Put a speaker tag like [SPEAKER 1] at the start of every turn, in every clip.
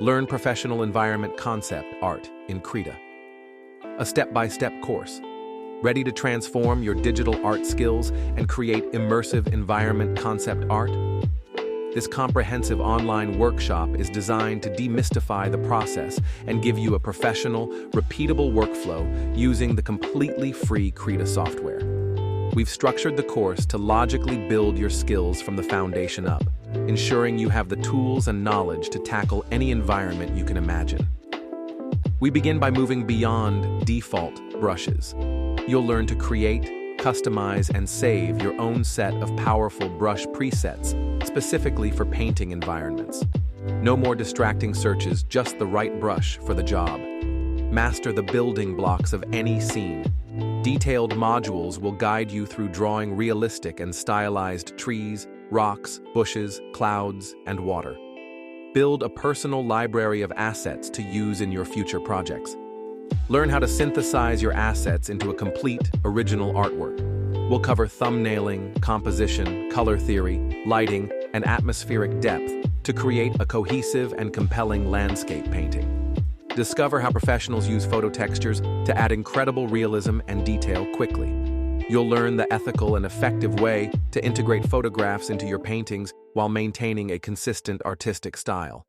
[SPEAKER 1] Learn Professional Environment Concept Art in Krita. A step-by-step course, ready to transform your digital art skills and create immersive environment concept art? This comprehensive online workshop is designed to demystify the process and give you a professional, repeatable workflow using the completely free Krita software. We've structured the course to logically build your skills from the foundation up, ensuring you have the tools and knowledge to tackle any environment you can imagine. We begin by moving beyond default brushes. You'll learn to create, customize, and save your own set of powerful brush presets specifically for painting environments. No more distracting searches, just the right brush for the job. Master the building blocks of any scene. Detailed modules will guide you through drawing realistic and stylized trees, rocks, bushes, clouds, and water. Build a personal library of assets to use in your future projects. Learn how to synthesize your assets into a complete, original artwork. We'll cover thumbnailing, composition, color theory, lighting, and atmospheric depth to create a cohesive and compelling landscape painting. Discover how professionals use photo textures to add incredible realism and detail quickly. You'll learn the ethical and effective way to integrate photographs into your paintings while maintaining a consistent artistic style.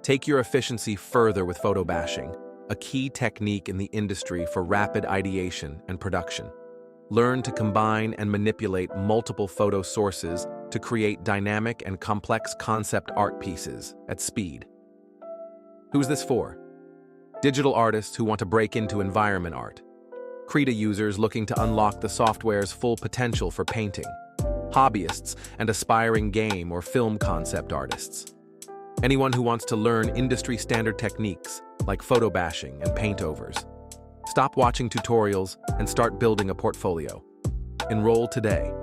[SPEAKER 1] Take your efficiency further with photo bashing, a key technique in the industry for rapid ideation and production. Learn to combine and manipulate multiple photo sources to create dynamic and complex concept art pieces at speed. Who's this for? Digital artists who want to break into environment art. Krita users looking to unlock the software's full potential for painting. Hobbyists and aspiring game or film concept artists. Anyone who wants to learn industry-standard techniques like photo bashing and paint overs. Stop watching tutorials and start building a portfolio. Enroll today.